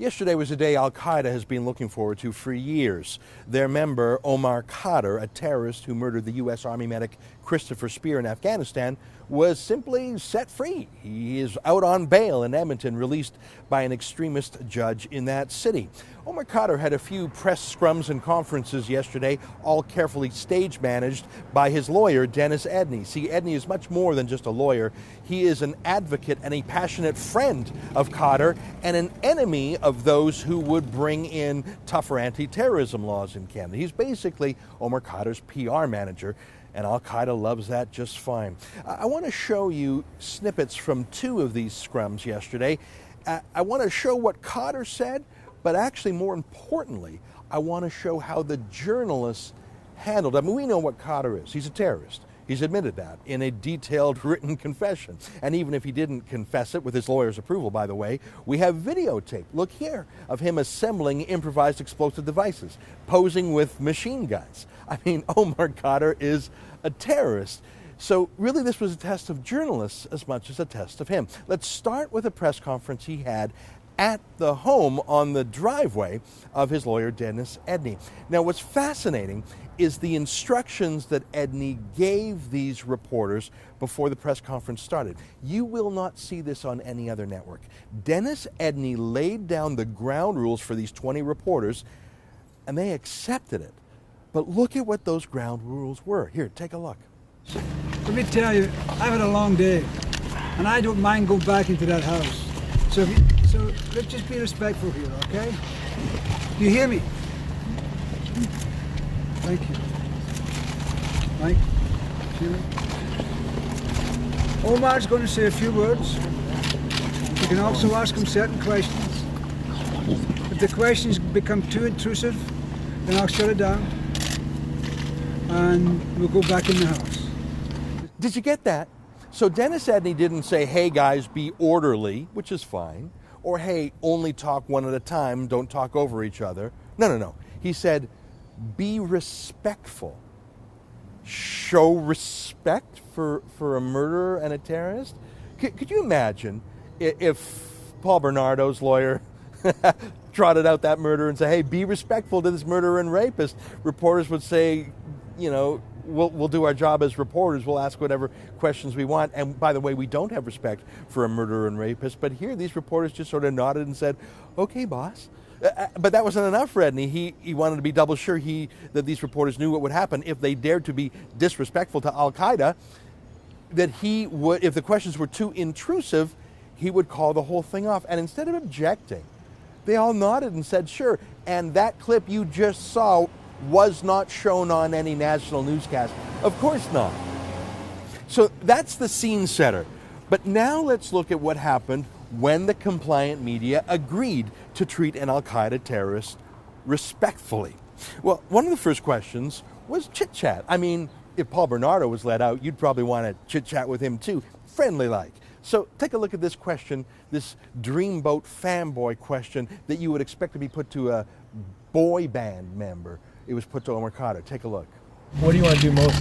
Yesterday was a day Al-Qaeda has been looking forward to for years. Their member, Omar Khadr, a terrorist who murdered the U.S. Army medic Christopher Spear in Afghanistan, was simply set free. He is out on bail in Edmonton, released by an extremist judge in that city. Omar Khadr had a few press scrums and conferences yesterday, all carefully stage managed by his lawyer, Dennis Edney. See, Edney is much more than just a lawyer. He is an advocate and a passionate friend of Khadr and an enemy of those who would bring in tougher anti-terrorism laws in Canada. He's basically Omar Khadr's PR manager, and Al-Qaeda loves that just fine. I want to show you snippets from two of these scrums yesterday. I want to show what Khadr said, but actually more importantly, I want to show how the journalists handled it. I mean, we know what Khadr is. He's a terrorist. He's admitted that in a detailed written confession. And even if he didn't confess it, with his lawyer's approval, by the way, we have videotape, look here, of him assembling improvised explosive devices, posing with machine guns. I mean, Omar Khadr is a terrorist. So really this was a test of journalists as much as a test of him. Let's start with a press conference he had at the home on the driveway of his lawyer, Dennis Edney. Now, what's fascinating is the instructions that Edney gave these reporters before the press conference started. You will not see this on any other network. Dennis Edney laid down the ground rules for these 20 reporters, and they accepted it. But look at what those ground rules were. Here, take a look. Let me tell you, I've had a long day, and I don't mind going back into that house. So let's just be respectful here, okay? Do you hear me? Thank you. Mike, Sheila. Omar's going to say a few words. You can also ask him certain questions. If the questions become too intrusive, then I'll shut it down and we'll go back in the house. Did you get that? So Dennis Edney didn't say, hey guys, be orderly, which is fine, or hey, only talk one at a time, don't talk over each other. No. He said, be respectful. Show respect for a murderer and a terrorist? Could you imagine if Paul Bernardo's lawyer trotted out that murderer and said, hey, be respectful to this murderer and rapist? Reporters would say, you know, we'll do our job as reporters. We'll ask whatever questions we want. And by the way, we don't have respect for a murderer and rapist. But here, these reporters just sort of nodded and said, okay, boss. But that wasn't enough for Edney. He wanted to be double sure that these reporters knew what would happen if they dared to be disrespectful to Al-Qaeda, that he would, if the questions were too intrusive, he would call the whole thing off. And instead of objecting, they all nodded and said, sure. And that clip you just saw was not shown on any national newscast. Of course not. So that's the scene setter. But now let's look at what happened when the compliant media agreed to treat an Al-Qaeda terrorist respectfully. Well, one of the first questions was chit-chat. I mean, if Paul Bernardo was let out, you'd probably want to chit-chat with him too, friendly-like. So take a look at this question, this dreamboat fanboy question that you would expect to be put to a boy band member. It was put to Omar Khadr. Take a look. What do you want to do most?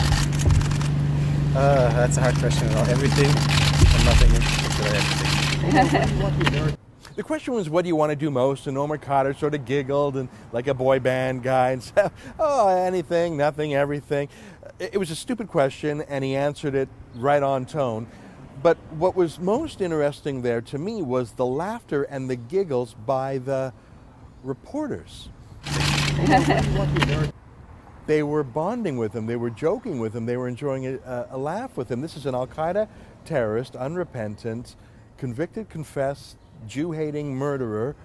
That's a hard question about everything. I'm nothing interested in everything. The question was, what do you want to do most? And Omar Khadr sort of giggled and like a boy band guy and said, oh, anything, nothing, everything. It was a stupid question, and he answered it right on tone. But what was most interesting there to me was the laughter and the giggles by the reporters. They were bonding with him, they were joking with him, they were enjoying a laugh with him. This is an Al-Qaeda terrorist, unrepentant, convicted, confessed, Jew-hating murderer,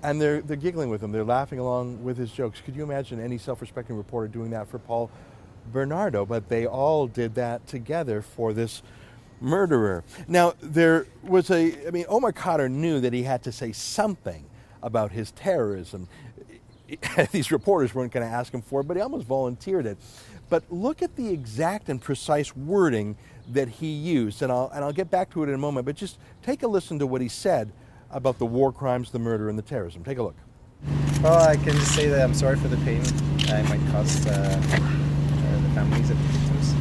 and they're giggling with him, they're laughing along with his jokes. Could you imagine any self-respecting reporter doing that for Paul Bernardo? But they all did that together for this murderer. Now, Omar Khadr knew that he had to say something about his terrorism. These reporters weren't going to ask him for it, but he almost volunteered it. But look at the exact and precise wording that he used, and I'll get back to it in a moment, but just take a listen to what he said about the war crimes, the murder, and the terrorism. Take a look. Well, I can just say that I'm sorry for the pain I might cause the families of the victims.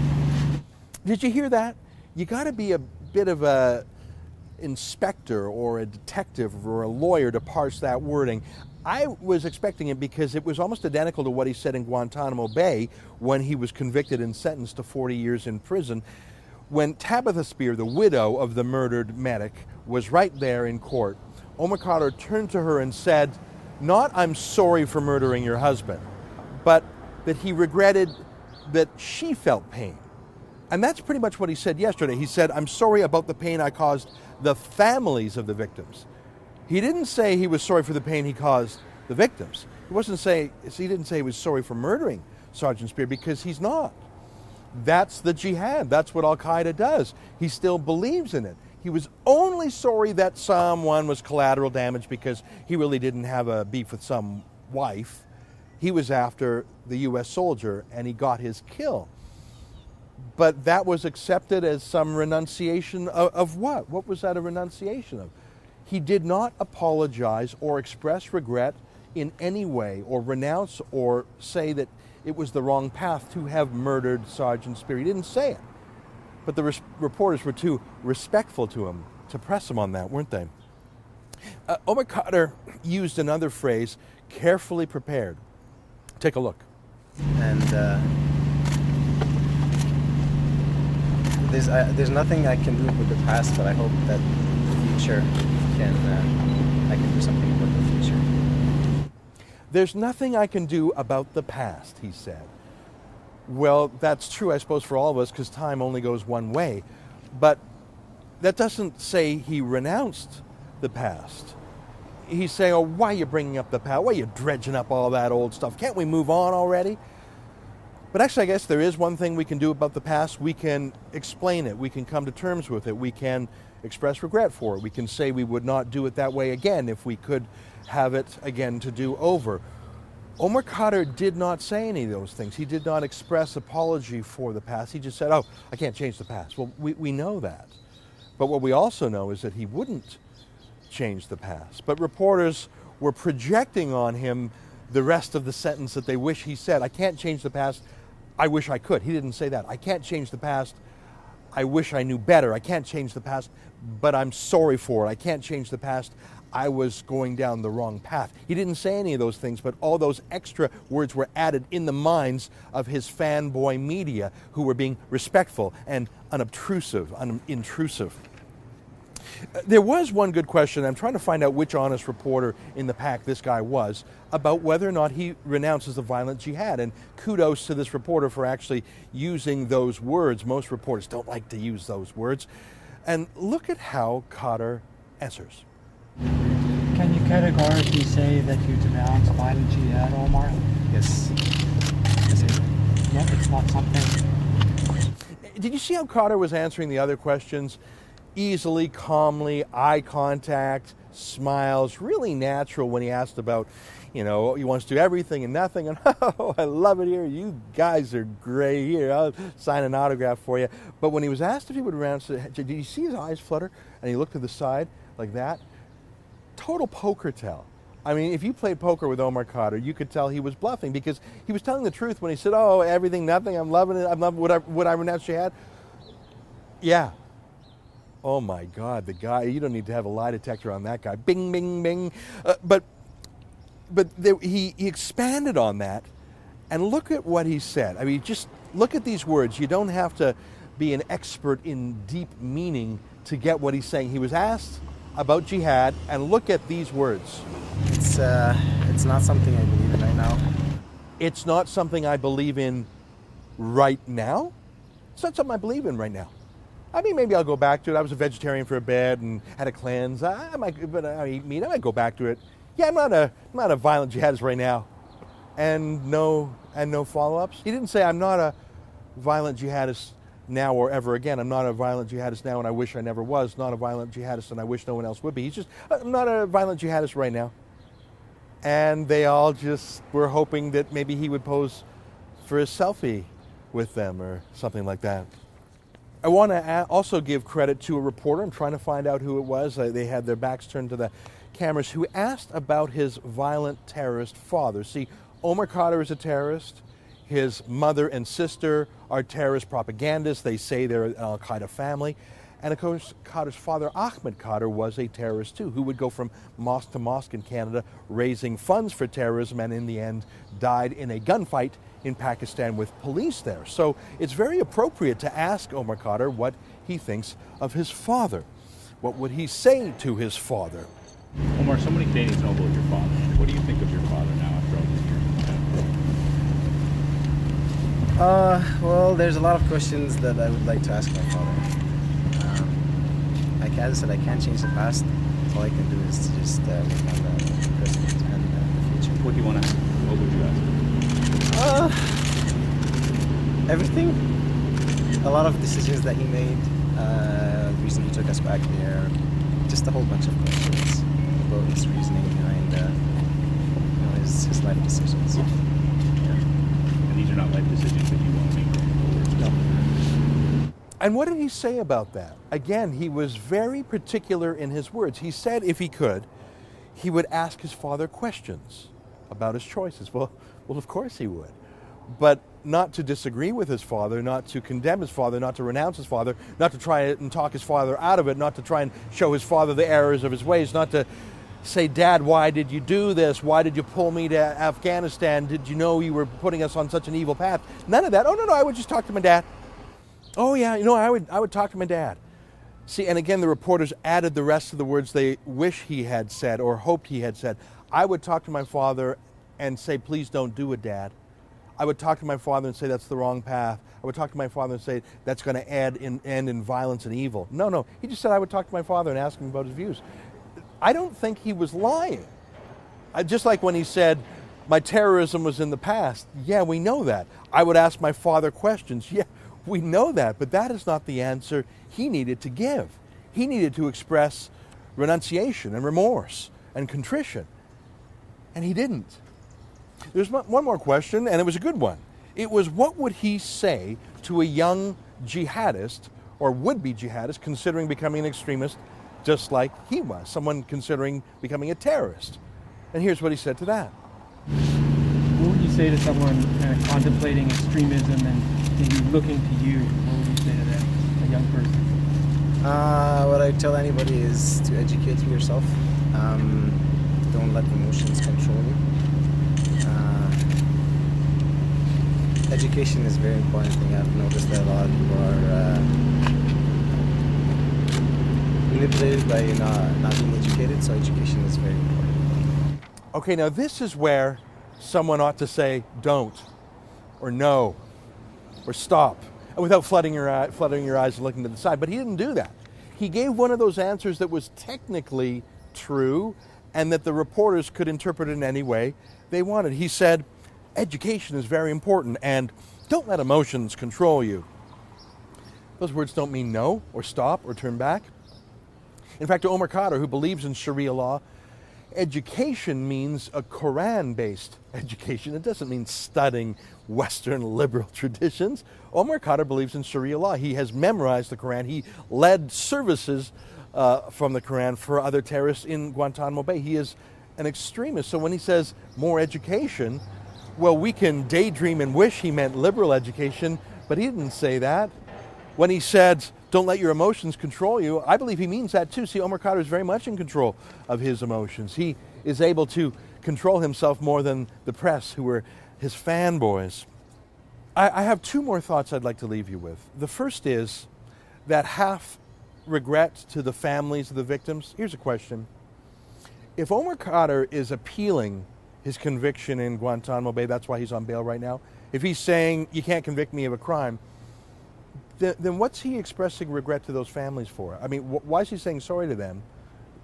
Did you hear that? You got to be a bit of a inspector or a detective or a lawyer to parse that wording. I was expecting it because it was almost identical to what he said in Guantanamo Bay when he was convicted and sentenced to 40 years in prison. When Tabitha Speer, the widow of the murdered medic, was right there in court, Omar Khadr turned to her and said, not "I'm sorry for murdering your husband," but that he regretted that she felt pain. And that's pretty much what he said yesterday. He said, "I'm sorry about the pain I caused the families of the victims." He didn't say he was sorry for the pain he caused the victims. He didn't say he was sorry for murdering Sergeant Speer, because he's not. That's the jihad. That's what Al-Qaeda does. He still believes in it. He was only sorry that someone was collateral damage because he really didn't have a beef with some wife. He was after the U.S. soldier, and he got his kill. But that was accepted as some renunciation of what? What was that a renunciation of? He did not apologize or express regret in any way, or renounce or say that it was the wrong path to have murdered Sergeant Speer. He didn't say it. But the reporters were too respectful to him to press him on that, weren't they? Omar Khadr used another phrase, carefully prepared. Take a look. And there's nothing I can do with the past, but I hope that the future I can do something about the future. There's nothing I can do about the past, he said. Well, that's true, I suppose, for all of us, because time only goes one way. But that doesn't say he renounced the past. He's saying, oh, why are you bringing up the past? Why are you dredging up all that old stuff? Can't we move on already? But actually, I guess there is one thing we can do about the past. We can explain it. We can come to terms with it. We can express regret for it. We can say we would not do it that way again if we could have it again to do over. Omar Khadr did not say any of those things. He did not express apology for the past. He just said, oh, I can't change the past. Well, we know that. But what we also know is that he wouldn't change the past. But reporters were projecting on him the rest of the sentence that they wish he said. I can't change the past. I wish I could. He didn't say that. I can't change the past. I wish I knew better. I can't change the past, but I'm sorry for it. I can't change the past. I was going down the wrong path. He didn't say any of those things, but all those extra words were added in the minds of his fanboy media, who were being respectful and unobtrusive, intrusive. There was one good question. I'm trying to find out which honest reporter in the pack this guy was, about whether or not he renounces the violent jihad. And kudos to this reporter for actually using those words. Most reporters don't like to use those words. And look at how Khadr answers. Can you categorically say that you denounce violent jihad, Omar? Yes. Yet it's not something. Did you see how Khadr was answering the other questions? Easily, calmly, eye contact, smiles, really natural when he asked about, he wants to do everything and nothing, and oh, I love it here, you guys are great here, I'll sign an autograph for you. But when he was asked if he would renounce it, did you see his eyes flutter? And he looked to the side like that. Total poker tell. I mean, if you played poker with Omar Khadr, you could tell he was bluffing, because he was telling the truth when he said, oh, everything, nothing, I'm loving it, would I renounce jihad? Yeah. Oh my God, the guy, you don't need to have a lie detector on that guy. Bing, bing, bing. But he expanded on that, and look at what he said. I mean, just look at these words. You don't have to be an expert in deep meaning to get what he's saying. He was asked about jihad, and look at these words. It's not something I believe in right now. It's not something I believe in right now? It's not something I believe in right now. I mean, maybe I'll go back to it. I was a vegetarian for a bit and had a cleanse. I eat meat. I might go back to it. Yeah, I'm not a violent jihadist right now. And no follow-ups. He didn't say I'm not a violent jihadist now or ever again. I'm not a violent jihadist now, and I wish I never was. Not a violent jihadist, and I wish no one else would be. He's just, I'm not a violent jihadist right now. And they all just were hoping that maybe he would pose for a selfie with them or something like that. I want to also give credit to a reporter. I'm trying to find out who it was. They had their backs turned to the cameras, who asked about his violent terrorist father. See, Omar Khadr is a terrorist. His mother and sister are terrorist propagandists. They say they're an Al-Qaeda family. And of course, Khadr's father, Ahmed Khadr, was a terrorist too, who would go from mosque to mosque in Canada, raising funds for terrorism, and in the end died in a gunfight in Pakistan with police there. So it's very appropriate to ask Omar Khadr what he thinks of his father. What would he say to his father? Omar, so many Canadians know about your father. What do you think of your father now after all these years? Well, there's a lot of questions that I would like to ask my father. As I said, I can't change the past. All I can do is just work on the present and the future. What do you want to ask? What would you ask? Everything. A lot of decisions that he made, the reason he took us back there, just a whole bunch of questions about his reasoning behind his life decisions. Yeah. And these are not life decisions that you want to make going forward. No. And what did he say about that? Again, he was very particular in his words. He said if he could, he would ask his father questions about his choices. Well, of course he would. But not to disagree with his father, not to condemn his father, not to renounce his father, not to try and talk his father out of it, not to try and show his father the errors of his ways, not to say, Dad, why did you do this? Why did you pull me to Afghanistan? Did you know you were putting us on such an evil path? None of that. Oh, no, I would just talk to my dad. Oh, yeah, I would talk to my dad. See, and again, the reporters added the rest of the words they wish he had said or hoped he had said. I would talk to my father and say, please don't do it, Dad. I would talk to my father and say, that's the wrong path. I would talk to my father and say, that's going to end in violence and evil. No, he just said I would talk to my father and ask him about his views. I don't think he was lying. Just like when he said, my terrorism was in the past. Yeah, we know that. I would ask my father questions. Yeah, we know that, but that is not the answer he needed to give. He needed to express renunciation and remorse and contrition, and he didn't. There's one more question, and it was a good one. It was, what would he say to a young jihadist or would-be jihadist considering becoming an extremist just like he was, someone considering becoming a terrorist? And here's what he said to that. What would you say to someone contemplating extremism and maybe looking to you? What would you say to them, a young person? What I tell anybody is to educate yourself. Don't let emotions control you. Education is a very important thing. I've noticed that a lot of people are manipulated by not being educated, so education is very important. Okay, now this is where someone ought to say don't, or no, or stop, and without flooding your eyes and looking to the side. But he didn't do that. He gave one of those answers that was technically true and that the reporters could interpret in any way they wanted. He said, education is very important, and don't let emotions control you. Those words don't mean no, or stop, or turn back. In fact, to Omar Khadr, who believes in Sharia law, education means a Quran-based education. It doesn't mean studying Western liberal traditions. Omar Khadr believes in Sharia law. He has memorized the Quran. He led services from the Quran for other terrorists in Guantanamo Bay. He is an extremist. So when he says more education, well, we can daydream and wish he meant liberal education, but he didn't say that. When he said, don't let your emotions control you, I believe he means that too. See, Omar Khadr is very much in control of his emotions. He is able to control himself more than the press, who were his fanboys. I have two more thoughts I'd like to leave you with. The first is that half regret to the families of the victims. Here's a question. If Omar Khadr is appealing his conviction in Guantanamo Bay, that's why he's on bail right now, if he's saying, you can't convict me of a crime, then what's he expressing regret to those families for? I mean, why is he saying sorry to them?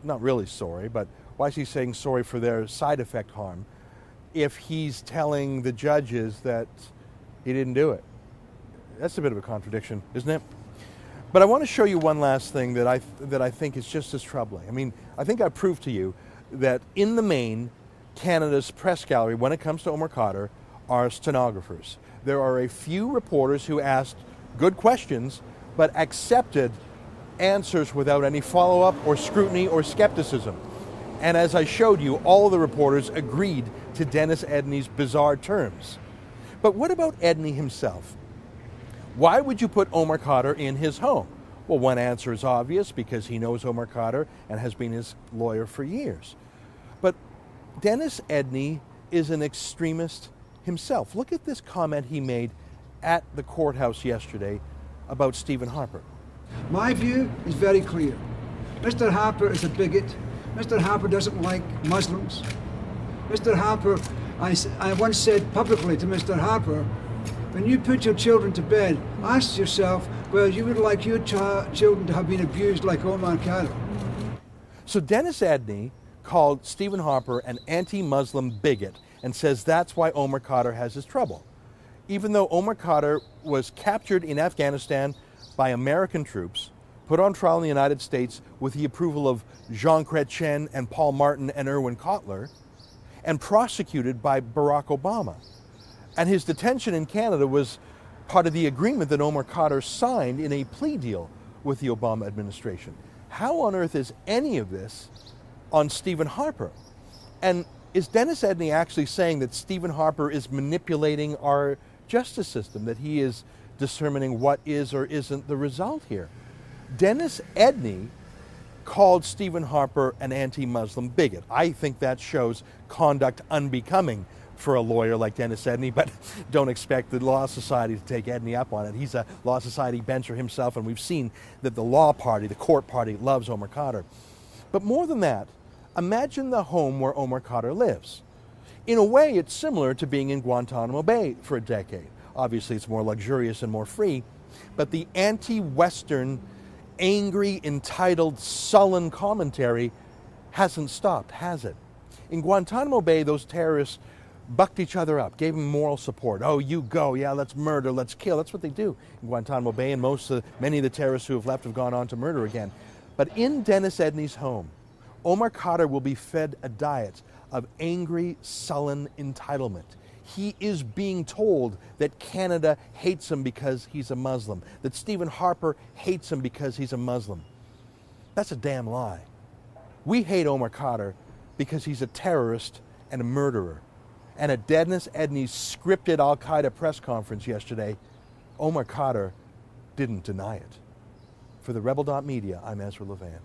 Not really sorry, but why is he saying sorry for their side effect harm if he's telling the judges that he didn't do it? That's a bit of a contradiction, isn't it? But I want to show you one last thing that I think is just as troubling. I mean, I think I proved to you that in the main, Canada's press gallery, when it comes to Omar Khadr, are stenographers. There are a few reporters who asked good questions, but accepted answers without any follow-up or scrutiny or skepticism. And as I showed you, all of the reporters agreed to Dennis Edney's bizarre terms. But what about Edney himself? Why would you put Omar Khadr in his home? Well, one answer is obvious because he knows Omar Khadr and has been his lawyer for years. But Dennis Edney is an extremist himself. Look at this comment he made at the courthouse yesterday about Stephen Harper. My view is very clear. Mr. Harper is a bigot. Mr. Harper doesn't like Muslims. Mr. Harper, I once said publicly to Mr. Harper, when you put your children to bed, ask yourself whether you would like your children to have been abused like Omar Khadr. So Dennis Edney called Stephen Harper an anti-Muslim bigot and says that's why Omar Khadr has his trouble. Even though Omar Khadr was captured in Afghanistan by American troops, put on trial in the United States with the approval of Jean Chrétien and Paul Martin and Erwin Kotler, and prosecuted by Barack Obama. And his detention in Canada was part of the agreement that Omar Khadr signed in a plea deal with the Obama administration. How on earth is any of this on Stephen Harper? And is Dennis Edney actually saying that Stephen Harper is manipulating our justice system, that he is determining what is or isn't the result here? Dennis Edney called Stephen Harper an anti-Muslim bigot. I think that shows conduct unbecoming for a lawyer like Dennis Edney, but don't expect the Law Society to take Edney up on it. He's a Law Society bencher himself, and we've seen that the law party, the court party, loves Omar Khadr. But more than that, imagine the home where Omar Khadr lives. In a way, it's similar to being in Guantanamo Bay for a decade. Obviously, it's more luxurious and more free, but the anti-Western, angry, entitled, sullen commentary hasn't stopped, has it? In Guantanamo Bay, those terrorists bucked each other up, gave them moral support. Oh, you go, yeah, let's murder, let's kill. That's what they do in Guantanamo Bay, and many of the terrorists who have left have gone on to murder again. But in Dennis Edney's home, Omar Khadr will be fed a diet of angry, sullen entitlement. He is being told that Canada hates him because he's a Muslim, that Stephen Harper hates him because he's a Muslim. That's a damn lie. We hate Omar Khadr because he's a terrorist and a murderer. And at Dennis Edney's scripted Al-Qaeda press conference yesterday, Omar Khadr didn't deny it. For TheRebel.media, I'm Ezra Levant.